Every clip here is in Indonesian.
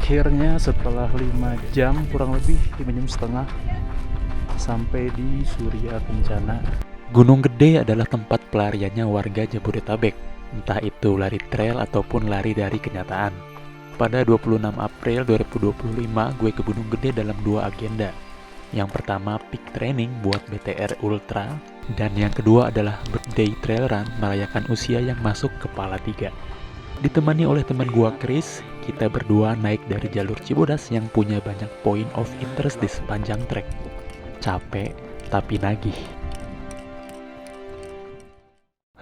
Akhirnya setelah 5 jam, kurang lebih 5 jam setengah, sampai di Surya Kencana. Gunung Gede adalah tempat pelariannya warga Jabodetabek, entah itu lari trail ataupun lari dari kenyataan. Pada 26 April 2025, gue ke Gunung Gede dalam 2 agenda. Yang pertama peak training buat BTR Ultra, dan yang kedua adalah birthday trail run merayakan usia yang masuk kepala 3. Ditemani oleh teman gua Chris, kita berdua naik dari jalur Cibodas yang punya banyak point of interest di sepanjang trek. Capek, tapi nagih.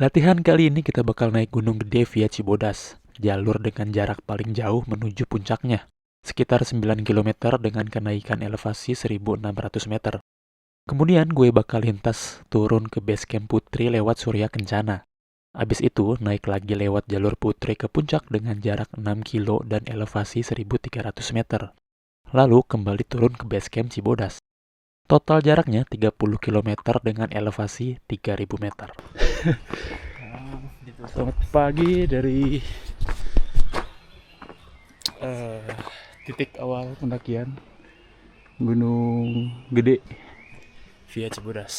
Latihan kali ini kita bakal naik Gunung Gede via Cibodas, jalur dengan jarak paling jauh menuju puncaknya, sekitar 9 km dengan kenaikan elevasi 1.600 meter. Kemudian gue bakal lintas turun ke base camp Putri lewat Surya Kencana. Abis itu naik lagi lewat jalur Putri ke puncak dengan jarak 6 kilo dan elevasi 1.300 meter. Lalu kembali turun ke base camp Cibodas. Total jaraknya 30 km dengan elevasi 3.000 meter. Selamat pagi dari titik awal pendakian Gunung Gede via Cibodas.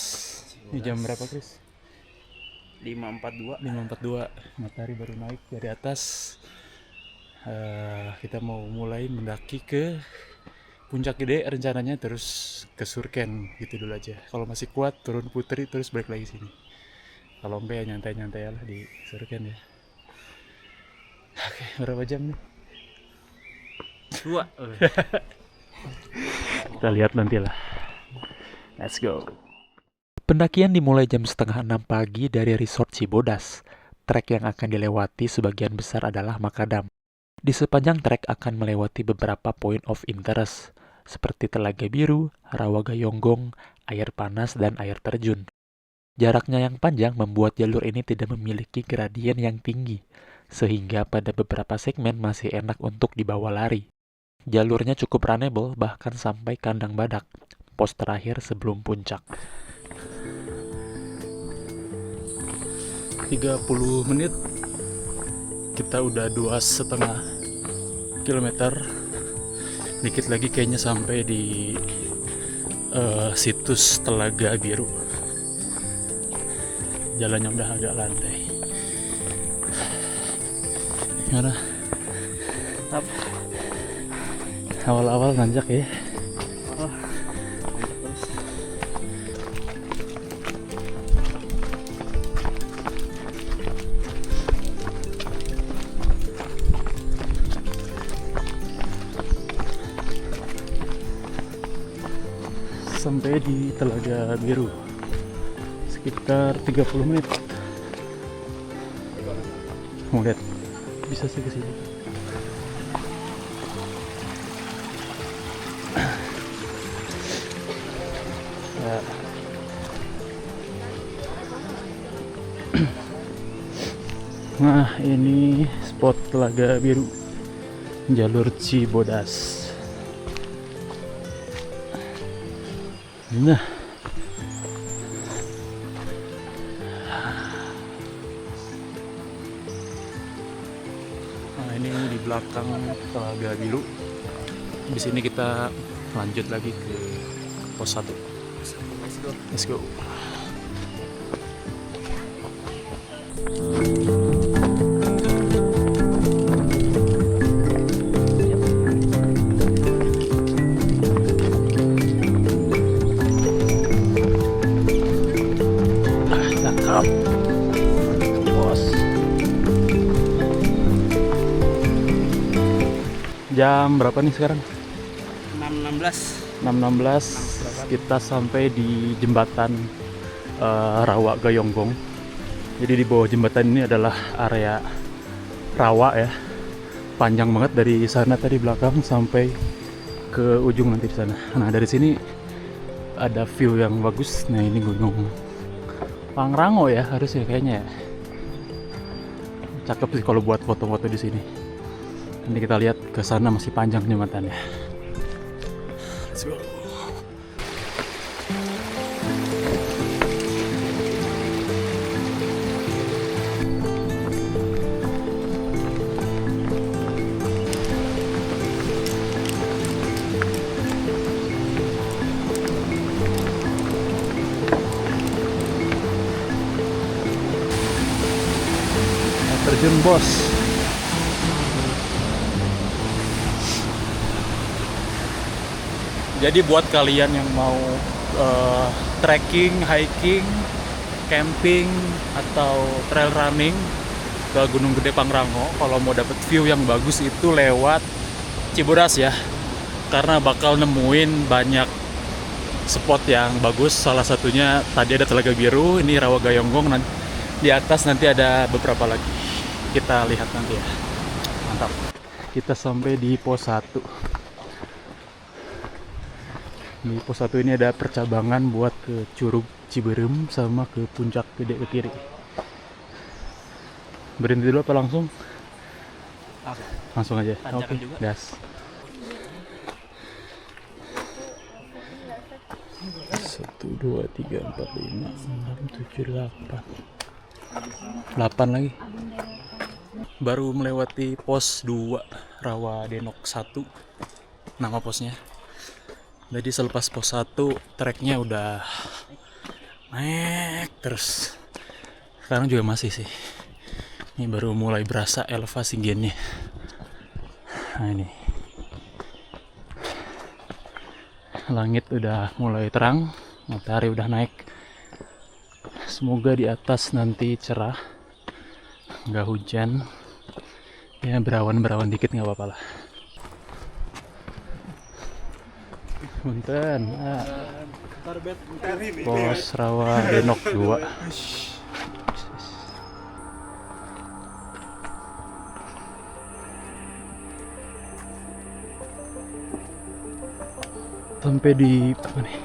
Ini jam berapa, Chris? 5.42. Matahari baru naik dari atas. Kita mau mulai mendaki ke Puncak Gede rencananya, terus ke Surken gitu dulu aja. Kalau masih kuat turun Putri terus balik lagi sini. Kalau enggak ya nyantai-nyantai lah di Surken ya. Oke, berapa jam nih? 2. Kita lihat nanti lah. Let's go. Pendakian dimulai jam setengah 6 pagi dari resort Cibodas. Trek yang akan dilewati sebagian besar adalah makadam. Di sepanjang trek akan melewati beberapa point of interest, seperti Telaga Biru, Rawa Gayonggong, air panas, dan air terjun. Jaraknya yang panjang membuat jalur ini tidak memiliki gradien yang tinggi, sehingga pada beberapa segmen masih enak untuk dibawa lari. Jalurnya cukup runnable bahkan sampai kandang badak, pos terakhir sebelum puncak. 30 menit kita udah 2,5 kilometer. Dikit lagi kayaknya sampai di situs Telaga Biru. Jalannya udah agak landai. Gimana? Awal-awal nanjak ya. Sampai di Telaga Biru sekitar 30 menit. Mau lihat, bisa sih ke sini. Nah, ini spot Telaga Biru, jalur Cibodas. Nah, ini di belakang Telaga Biru. Di sini kita lanjut lagi ke pos 1. Let's go. Jam berapa nih sekarang? 6.16. Kita sampai di jembatan Rawa Gayonggong. Jadi di bawah jembatan ini adalah area rawa ya. Panjang banget dari sana tadi belakang sampai ke ujung nanti di sana. Nah, dari sini ada view yang bagus. Nah, ini Gunung Pangrango ya harusnya kayaknya ya. Cakep sih kalau buat foto-foto di sini. Ini kita lihat ke sana masih panjang jembatannya. Let's go. bos. Jadi buat kalian yang mau trekking, hiking, camping, atau trail running ke Gunung Gede Pangrango, kalau mau dapet view yang bagus itu lewat Cibodas ya, karena bakal nemuin banyak spot yang bagus. Salah satunya tadi ada Telaga Biru, ini Rawa Gayonggong, di atas nanti ada beberapa lagi. Kita lihat nanti ya. Mantap. Kita sampai di pos 1. Di pos 1 ini ada percabangan buat ke Curug Ciberem sama ke Puncak Gede ke kiri. Berhenti dulu apa langsung? Langsung aja. Oke, gas. 1, 2, 3, 4, 5, 6, 7, 8 lagi. Baru melewati pos 2 Rawa Denok 1 nama posnya. Jadi selepas pos 1 treknya udah naik terus. Sekarang juga masih sih. Ini baru mulai berasa elevasi gennya. Nah ini. Langit udah mulai terang, matahari udah naik. Semoga di atas nanti cerah, nggak hujan. Ya berawan-berawan dikit nggak apa-apa lah. Punten, pos Rawa Denok 2. Sampai di mana nih?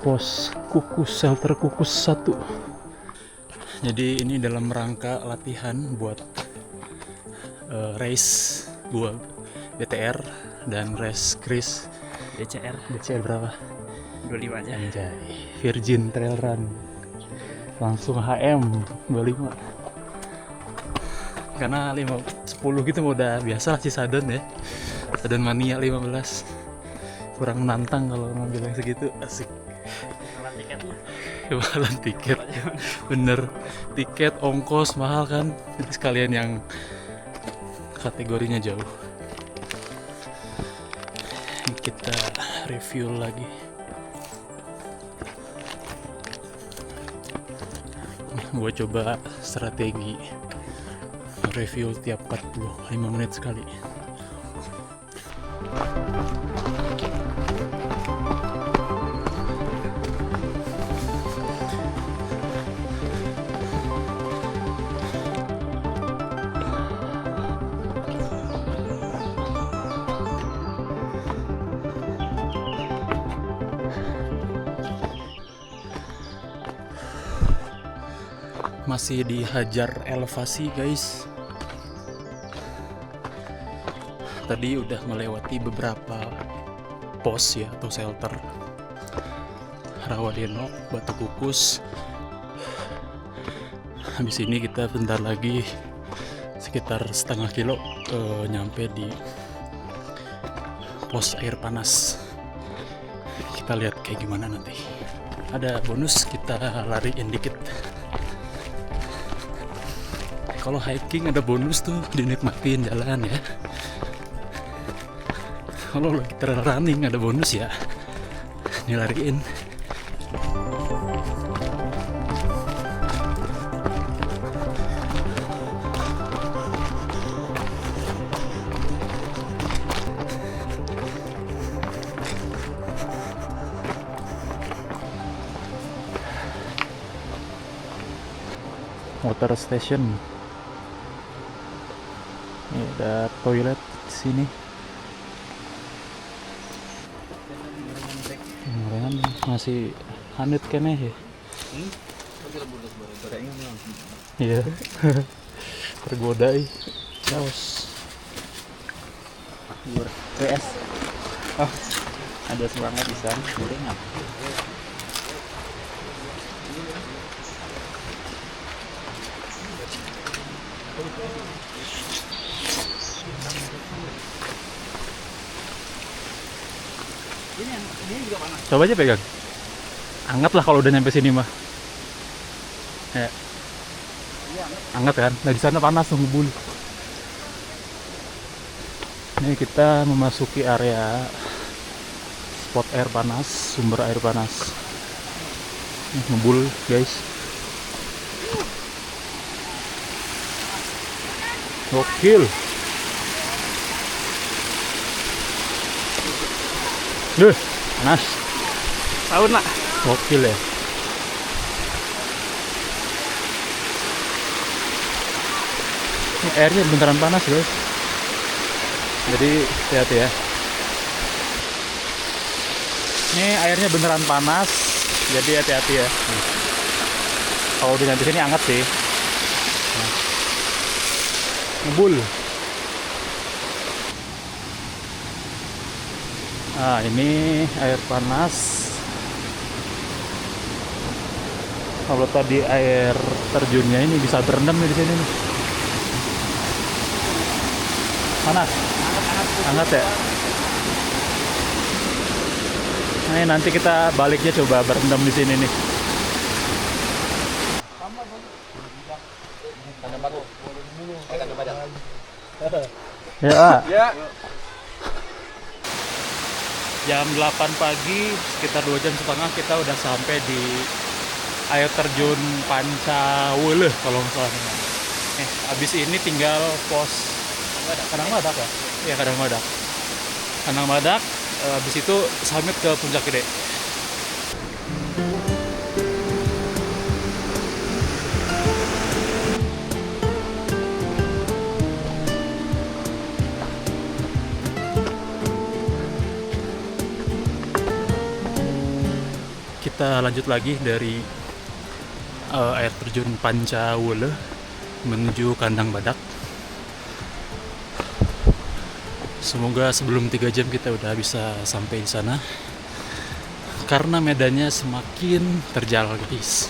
Pos Kukus, shelter Kukus 1. Jadi ini dalam rangka latihan buat race gua BTR dan race Chris DCR berapa? 25 aja. Anjay, Virgin Trail Run. Langsung HM 25. Karena 10 gitu udah biasa lah Cisadon ya. Cisadon Mania 15. Kurang menantang kalau ngambil yang segitu, asik. Mahalan tiket. Bener, tiket ongkos mahal kan. Jadi sekalian yang kategorinya jauh. Kita review lagi. Gue coba strategi review tiap 45 menit sekali. Masih dihajar elevasi guys. Tadi udah melewati beberapa pos ya atau shelter. Rawa Denok, Batu Kukus. Habis ini kita bentar lagi sekitar setengah kilo nyampe di pos air panas. Kita lihat kayak gimana nanti. Ada bonus, kita lariin dikit. Kalau hiking ada bonus tuh, dinikmatin jalan ya. Kalau lagi trail running ada bonus ya, dilariin. Water station. Ini ada toilet di sini. Gorengan masih hangat kene ya. Iya. Tergoda ih. Chaos. PS. Oh, ada semangat di sana. Gorengan. Ini juga panas. Coba aja pegang. Anget lah kalau udah nyampe sini mah. Ya. Iya, hangat kan. Nah di sana panas tuh ngebul. Ini kita memasuki area spot air panas, sumber air panas. Ngebul guys. Gokil. Panas. Tahun lah. Gokil ya. Ini airnya beneran panas guys. Jadi hati-hati ya. Ini airnya beneran panas. Jadi hati-hati ya. Kalau di sini hangat sih. Ngebul. Nah ini air panas. Kalau tadi air terjunnya ini bisa berendam nih di sini nih. Panas, hangat ya. Nah nanti kita baliknya coba berendam di sini nih. Ya. Ya. Jam 8 pagi, sekitar 2 jam setengah kita udah sampai di air terjun Pancawele kalau nggak salah. Abis ini tinggal pos Kadang Badak ya? Iya Kadang Badak. Kadang Badak, abis itu summit ke Puncak Gede. Kita lanjut lagi dari air terjun Pancawele menuju Kandang Badak. Semoga sebelum 3 jam kita udah bisa sampai di sana. Karena medannya semakin terjal guys.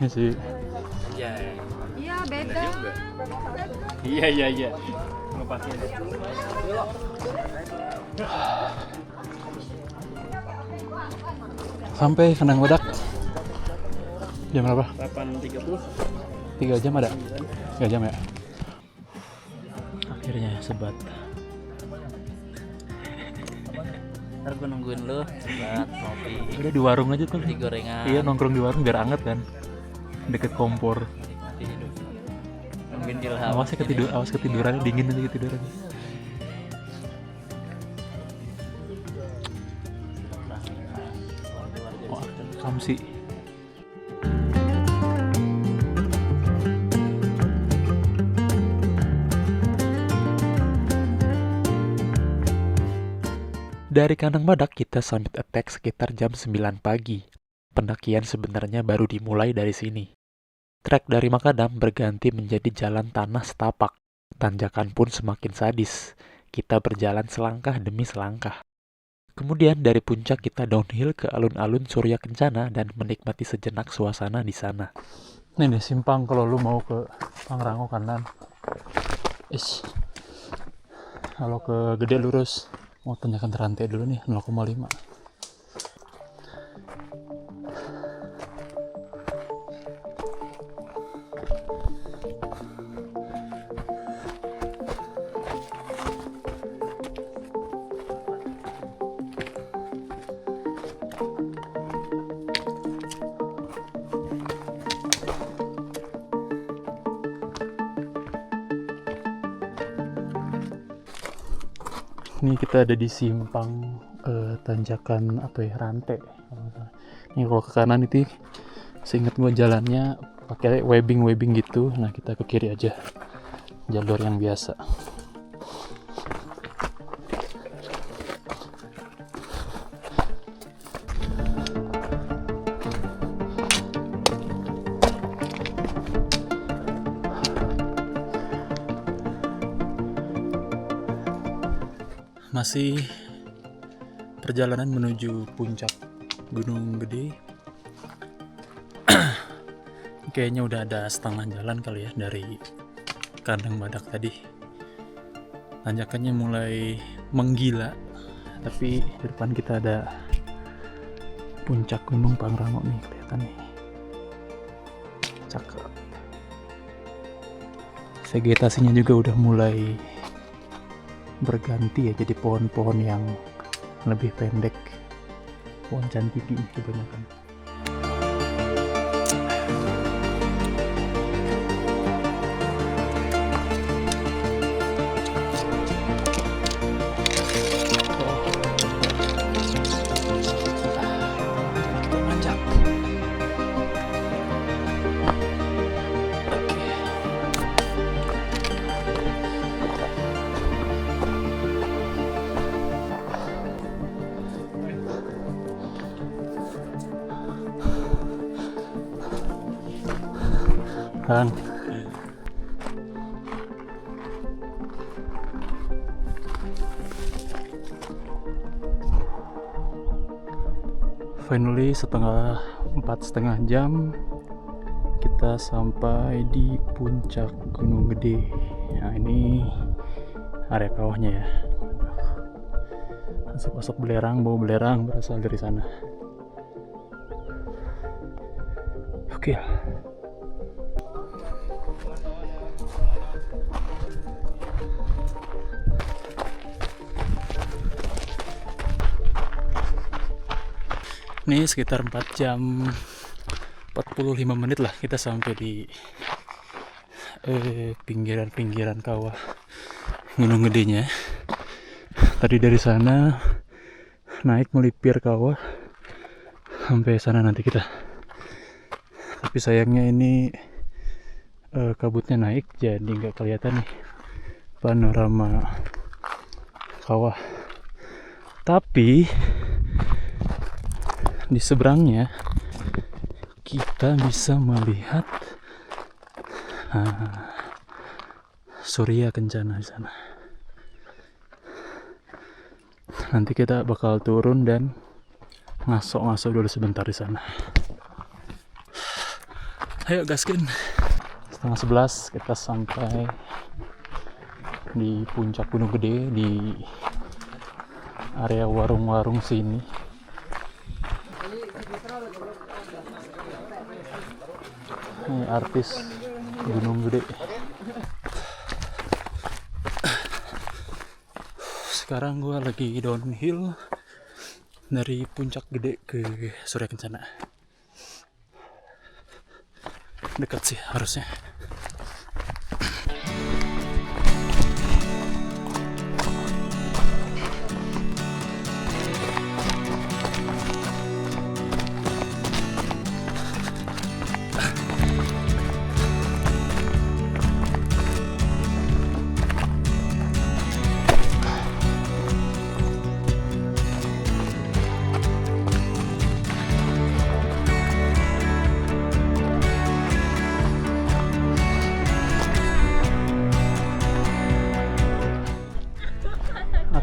Ini sih. Iya beda. Iya. Ngepasin. Sampai Kandang Badak. Jam berapa? 8.30. 3 jam ada? 3 jam ya? Akhirnya sebat. Ntar gue nungguin lu buat ngopi Udah di warung aja tuh. di gorengan. Iya nongkrong di warung biar anget kan. Deket kompor. Nikmati hidup. Nungguin Ilham. Awas ketiduran, dingin aja ketiduran. Wah, Kamsi. Dari Kandang Badak kita summit attack sekitar jam 9 pagi. Pendakian sebenarnya baru dimulai dari sini. Trek dari Makadam berganti menjadi jalan tanah setapak. Tanjakan pun semakin sadis. Kita berjalan selangkah demi selangkah. Kemudian dari puncak kita downhill ke alun-alun Surya Kencana dan menikmati sejenak suasana di sana. Ini nih simpang kalau lu mau ke Pangrango kanan. Kalau ke Gede lurus. Mau tanjakan terantai dulu nih 0,5. Ini kita ada di simpang tanjakan apa ya, Rantai. Ini kalau ke kanan itu seingat gua jalannya pakai webbing gitu. Nah kita ke kiri aja, jalur yang biasa. Masih perjalanan menuju puncak Gunung Gede. Kayaknya udah ada setengah jalan kali ya dari kandang badak tadi. Tanjakannya mulai menggila, tapi di depan kita ada puncak Gunung Pangrango nih, kelihatan nih. Cakep. Vegetasinya juga udah mulai berganti ya, jadi pohon-pohon yang lebih pendek, pohon cantigi kebanyakan. Kan finally setelah 4,5 jam kita sampai di puncak Gunung Gede. Nah, ini area kawahnya ya. Asap-asap belerang, bau belerang berasal dari sana. Oke. Ini sekitar 4 jam 45 menit lah kita sampai di pinggiran kawah Gunung Gedenya. Tadi dari sana naik melipir kawah sampai sana nanti kita. Tapi sayangnya ini kabutnya naik, jadi nggak kelihatan nih panorama kawah. Tapi di seberangnya kita bisa melihat Surya Kencana di sana. Nanti kita bakal turun dan ngasok-ngasok dulu sebentar di sana. Ayo gaskin. 10:30 kita sampai di puncak Gunung Gede, di area warung-warung sini. Ini artis Gunung Gede. Sekarang gue lagi downhill dari puncak Gede ke Surya Kencana. Dekat sih harusnya.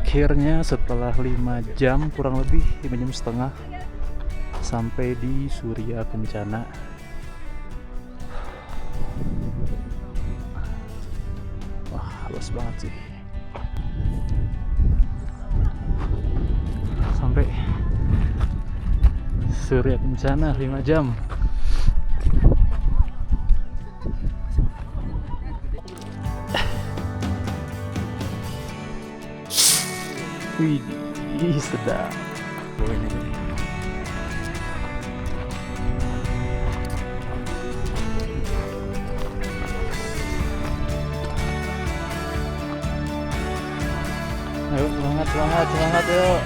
Akhirnya setelah 5 jam, kurang lebih 5,5 jam sampai di Surya Kencana. Wah, halus banget sih. Sampai Surya Kencana 5 jam. Wih, sedap. Ayo, semangat yuk.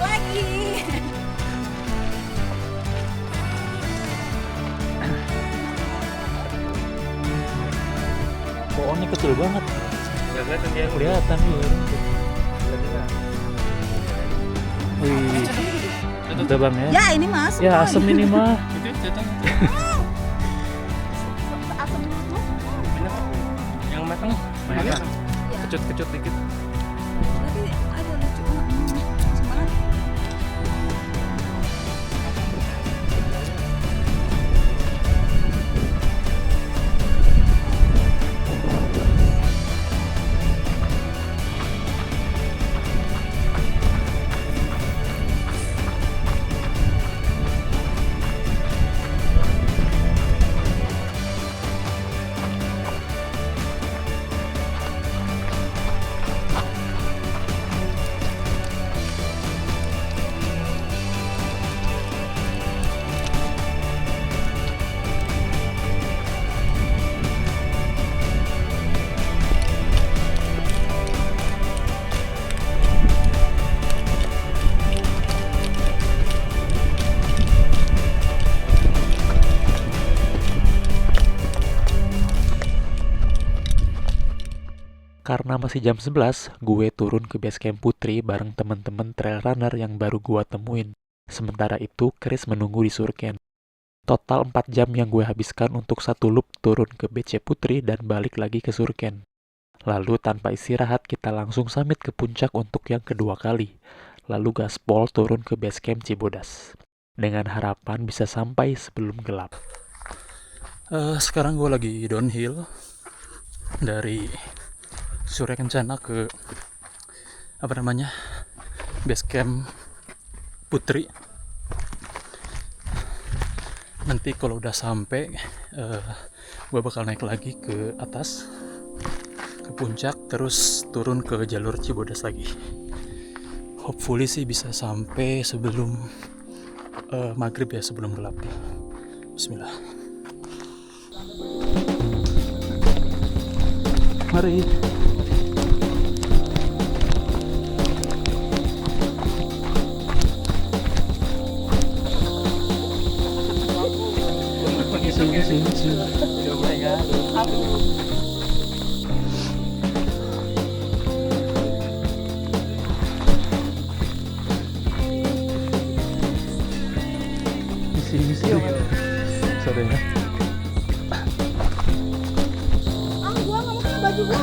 Lagi. Pohonnya kecil banget. Kelihatan ya. Wih, udah bang ya? Ya ini mas. Ya asem ini mah. Asam dulu. Yang matang, kecut dikit. Nanti Aduh lucu banget. Semangat. Karena masih jam 11, gue turun ke base camp Putri bareng temen-temen trail runner yang baru gue temuin. Sementara itu, Chris menunggu di Surken. Total 4 jam yang gue habiskan untuk satu loop turun ke BC Putri dan balik lagi ke Surken. Lalu tanpa istirahat, kita langsung summit ke puncak untuk yang kedua kali. Lalu gaspol turun ke base camp Cibodas. Dengan harapan bisa sampai sebelum gelap. Sekarang gue lagi downhill dari Surya Kencana ke base camp Putri. Nanti kalau udah sampai gue bakal naik lagi ke atas ke puncak, terus turun ke jalur Cibodas lagi. Hopefully sih bisa sampai sebelum maghrib ya, sebelum gelap. Bismillah. Mari. Sorry ya. Gua nggak mau pakai baju gua.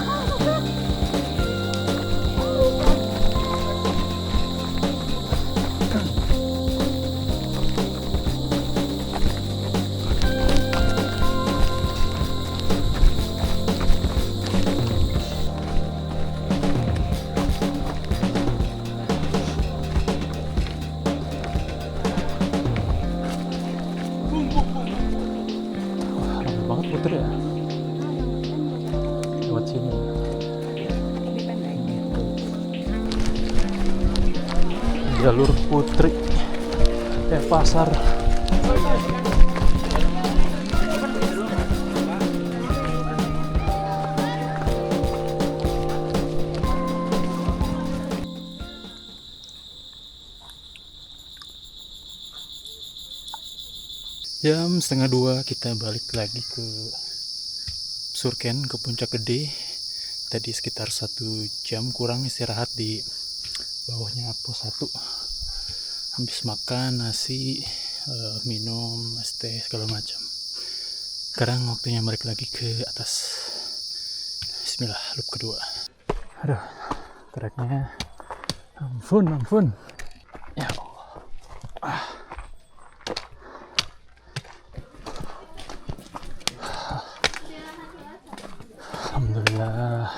Rame banget Putri ya. Lewat sini. Jalur Putri. Pasar. Jam 1:30 kita balik lagi ke Surken, ke Puncak Gede. Tadi sekitar 1 jam kurang istirahat di bawahnya pos 1. Habis makan nasi, minum, es teh, segala macam. Sekarang waktunya balik lagi ke atas. Bismillah, loop kedua. Aduh, treknya ampun. Ya Allah. Alhamdulillah.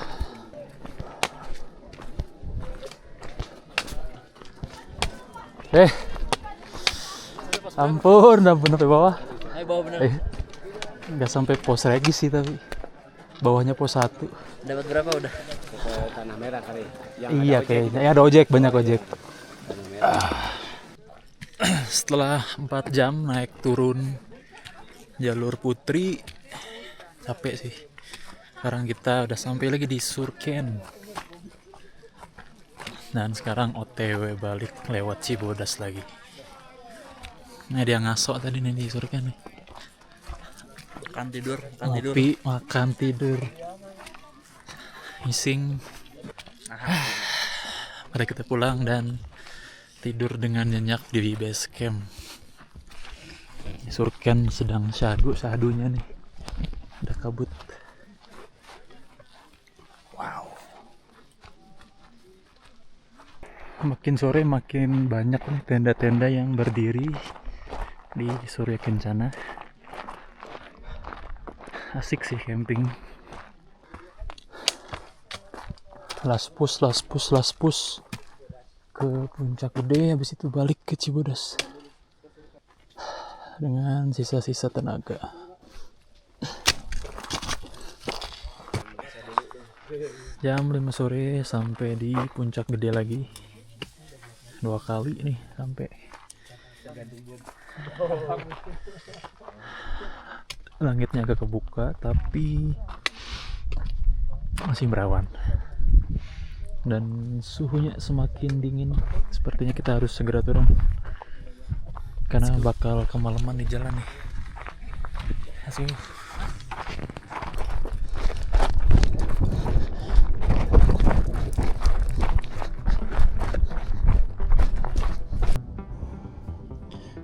Ampun sampai bawah. Ayo bawa bener. Nggak sampai pos regis sih, tapi bawahnya pos 1. Dapat berapa udah? Tanah merah kali. Iya kayaknya. Ya ada ojek, banyak ojek. Setelah 4 jam naik turun jalur Putri, capek sih. Sekarang kita udah sampai lagi di Surken. Dan sekarang OTW balik lewat Cibodas lagi. Nah, dia ngasok tadi nih di Surken nih. Makan tidur. Ngopi, makan, tidur. Ngising. Mari kita pulang dan tidur dengan nyenyak di base camp. Surken sedang sadunya nih. Udah kabut. Wow. Makin sore makin banyak nih tenda-tenda yang berdiri di Surya Kencana. Asik sih camping. Laspus ke Puncak Gede, habis itu balik ke Cibodas dengan sisa-sisa tenaga. Jam 5 sore sampai di Puncak Gede lagi. 2 kali nih sampai. Langitnya agak kebuka tapi masih merawan. Dan suhunya semakin dingin. Sepertinya kita harus segera turun karena bakal kemalaman di jalan nih. Let's go.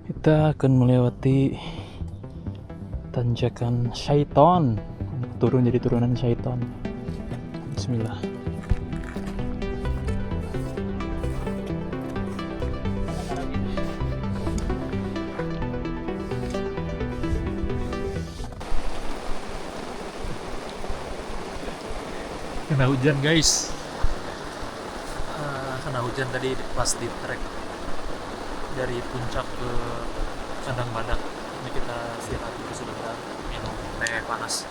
Kita akan melewati tanjakan Syaiton. Turun jadi turunan Syaiton. Bismillah. Kena hujan guys. Kena hujan tadi pas di trek dari puncak ke Kandang Badak. Ini kita istirahat dulu sebentar, minum teh panas.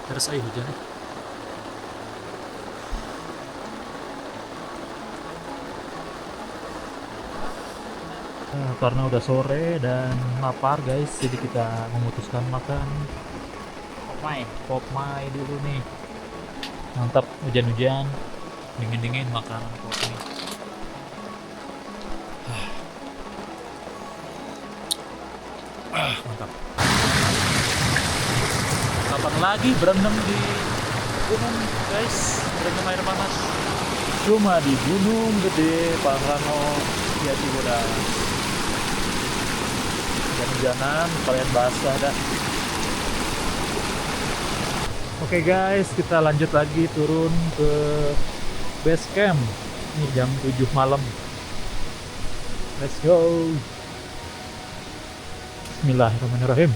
Terus air hujannya. Karena udah sore dan lapar guys, jadi kita memutuskan makan popmai dulu nih. Mantap, hujan-hujan, dingin-dingin makanan popmai. Mantap. Kapan lagi berendam di gunung guys, berendam air panas? Cuma di Gunung Gede, Pangrango, ya Cibodas. Hujan-hujanan, kalian basah dah. Oke guys, kita lanjut lagi turun ke base camp. Ini jam 7 malam. Let's go. Bismillahirrahmanirrahim.